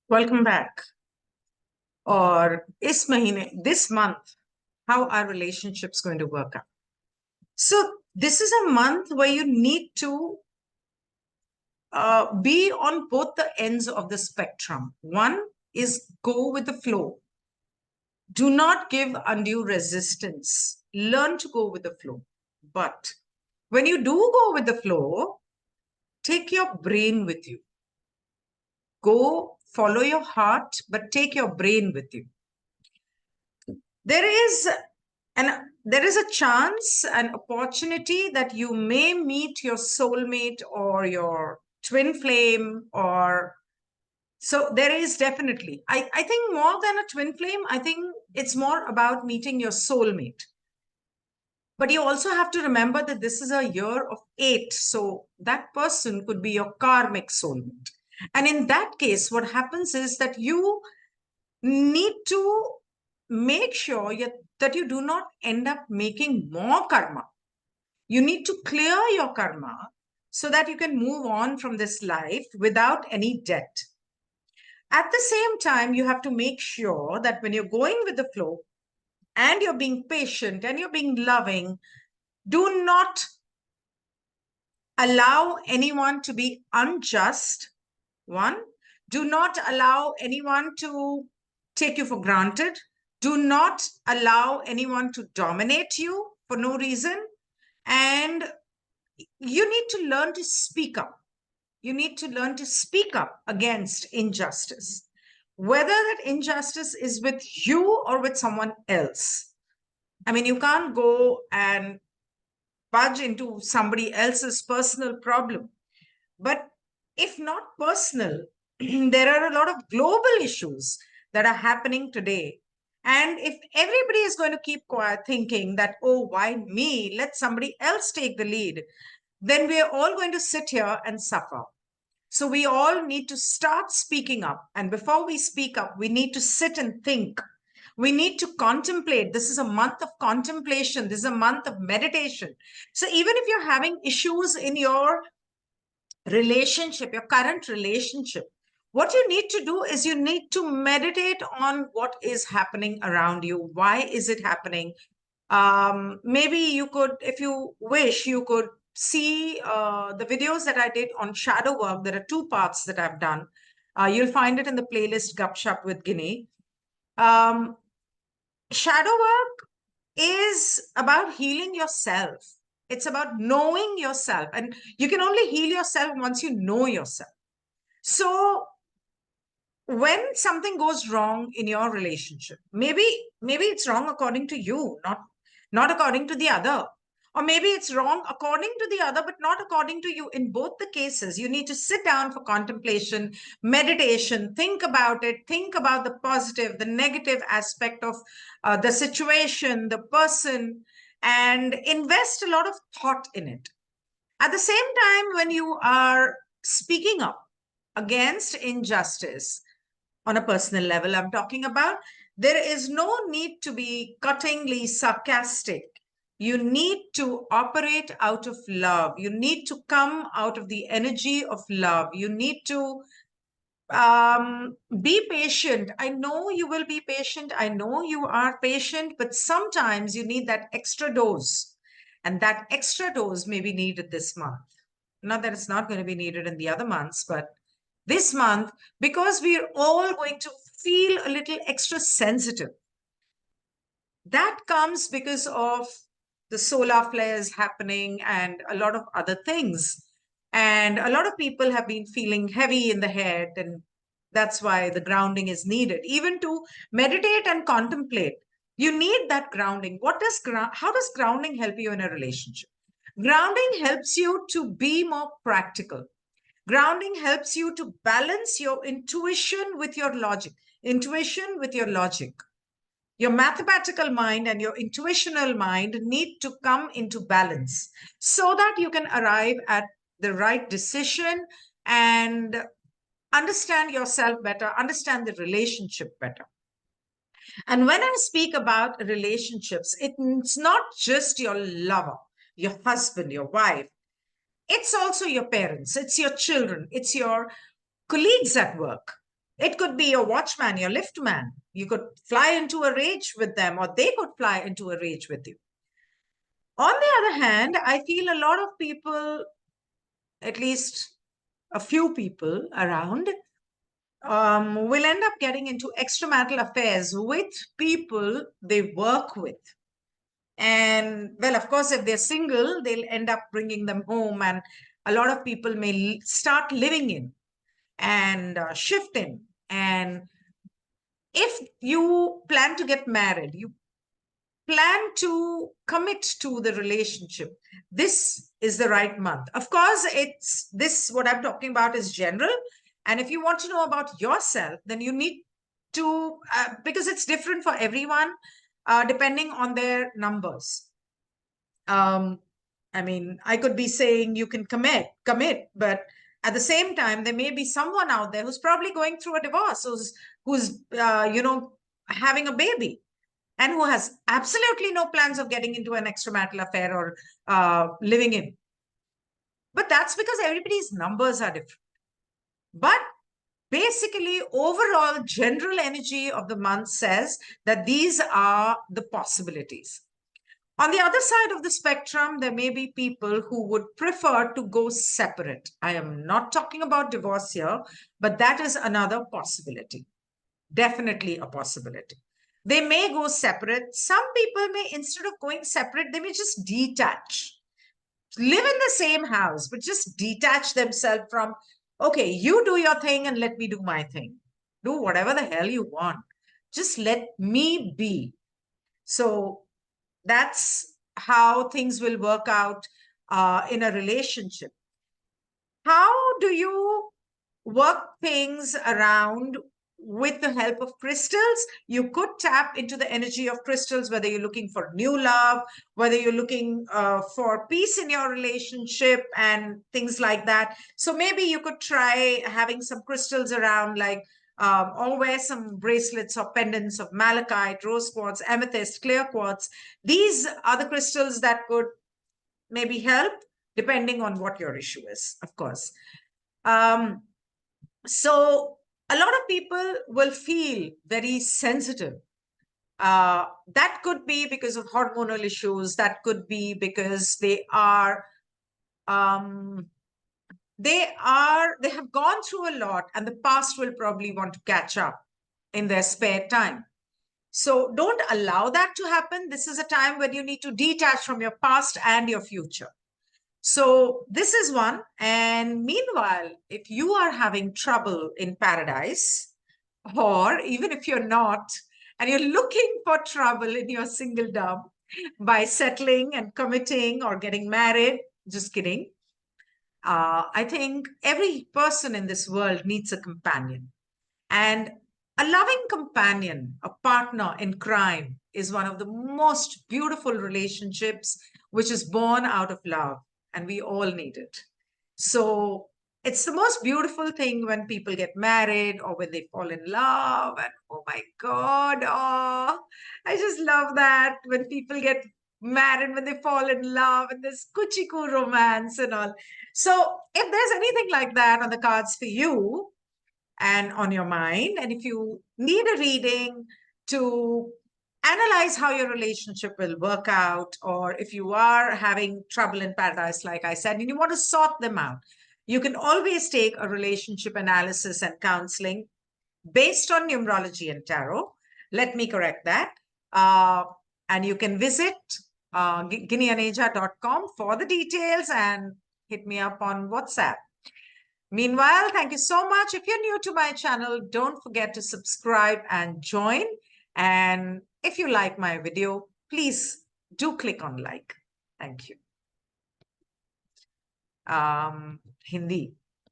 Welcome back. Or this month, how our relationship's going to work out. So this is a month where you need to be on both the ends of the spectrum. One is go with the flow. Do not give undue resistance. Learn to go with the flow. But when you do go with the flow, take your brain with you. Go follow your heart, but take your brain with you. There is a chance, an opportunity that you may meet your soulmate or your twin flame, or so there is definitely. I think more than a twin flame, I think it's more about meeting your soulmate. But you also have to remember that this is a year of 8. So that person could be your karmic soulmate. And in that case, what happens is that you need to make sure that you do not end up making more karma. You need to clear your karma so that you can move on from this life without any debt. At the same time, you have to make sure that when you're going with the flow and you're being patient and you're being loving, do not allow anyone to be unjust. One, do not allow anyone to take you for granted. Do not allow anyone to dominate you for no reason. And you need to learn to speak up. You need to learn to speak up against injustice, whether that injustice is with you or with someone else. I mean, you can't go and budge into somebody else's personal problem. But if not personal, there are a lot of global issues that are happening today. And if everybody is going to keep quiet thinking that, oh, why me? Let somebody else take the lead, then we are all going to sit here and suffer. So we all need to start speaking up. And before we speak up, we need to sit and think. We need to contemplate. This is a month of contemplation. This is a month of meditation. So even if you're having issues in your relationship, your current relationship, what you need to do is you need to meditate on what is happening around you. Why is it happening? Maybe you could, if you wish, you could see the videos that I did on shadow work. There are 2 parts that I've done. You'll find it in the playlist Gupshup with Ginni. Shadow work is about healing yourself. It's about knowing yourself. And you can only heal yourself once you know yourself. So when something goes wrong in your relationship, maybe it's wrong according to you, not according to the other. Or maybe it's wrong according to the other, but not according to you. In both the cases, you need to sit down for contemplation, meditation, think about it, think about the positive, the negative aspect of the situation, the person, and invest a lot of thought in it. At the same time, when you are speaking up against injustice on a personal level, I'm talking about, there is no need to be cuttingly sarcastic. You need to operate out of love. You need to come out of the energy of love. You need to be patient. I know you will be patient. I know you are patient, but sometimes you need that extra dose. And that extra dose may be needed this month. Not that it's not going to be needed in the other months, but this month, because we're all going to feel a little extra sensitive. That comes because of the solar flares happening and a lot of other things. And a lot of people have been feeling heavy in the head, and that's why the grounding is needed. Even to meditate and contemplate, you need that grounding. How does grounding help you in a relationship? Grounding helps you to be more practical. Grounding helps you to balance your intuition with your logic. Your mathematical mind and your intuitional mind need to come into balance so that you can arrive at the right decision and understand yourself better, understand the relationship better. And when I speak about relationships, it's not just your lover, your husband, your wife. It's also your parents, it's your children, it's your colleagues at work, It could be your watchman, your liftman. You could fly into a rage with them, or they could fly into a rage with you. On the other hand, I feel a lot of people, at least a few people around, will end up getting into extramarital affairs with people they work with. And well, of course, if they're single, they'll end up bringing them home, and a lot of people may start living in and shift in. And if you plan to get married, you plan to commit to the relationship, this is the right month. Of course, it's this, what I'm talking about is general. And if you want to know about yourself, then you need to, because it's different for everyone, depending on their numbers. I mean, I could be saying you can commit, but at the same time, there may be someone out there who's probably going through a divorce, who's having a baby, and who has absolutely no plans of getting into an extramarital affair or living in. But that's because everybody's numbers are different. But basically, overall general energy of the month says that these are the possibilities. On the other side of the spectrum, there may be people who would prefer to go separate. I am not talking about divorce here, but that is another possibility. Definitely a possibility. They may go separate. Some people may, instead of going separate, they may just detach. Live in the same house, but just detach themselves from, okay, you do your thing and let me do my thing. Do whatever the hell you want. Just let me be. So that's how things will work out in a relationship. How do you work things around with the help of crystals? You could tap into the energy of crystals, whether you're looking for new love, whether you're looking for peace in your relationship and things like that. So maybe you could try having some crystals around, like or wear some bracelets or pendants of malachite, rose quartz, amethyst, clear quartz. These are the crystals that could maybe help, depending on what your issue is, of course. So a lot of people will feel very sensitive. That could be because of hormonal issues. That could be because they have gone through a lot, and the past will probably want to catch up in their spare time. So don't allow that to happen. This is a time when you need to detach from your past and your future. So this is one. And meanwhile, if you are having trouble in paradise, or even if you're not, and you're looking for trouble in your singledom by settling and committing or getting married, just kidding. I think every person in this world needs a companion. And a loving companion, a partner in crime, is one of the most beautiful relationships, which is born out of love. And we all need it. So it's the most beautiful thing when people get married or when they fall in love. And oh my God, oh, I just love that when people get married, when they fall in love, and this kuchiku romance and all. So if there's anything like that on the cards for you and on your mind, and if you need a reading to analyze how your relationship will work out, or if you are having trouble in paradise, like I said, and you want to sort them out, you can always take a relationship analysis and counseling based on numerology and tarot. Let me correct that. And you can visit GinniAneja.com for the details, and hit me up on WhatsApp. Meanwhile, thank you so much. If you're new to my channel, don't forget to subscribe and join. And if you like my video, please do click on like. Thank you. Hindi.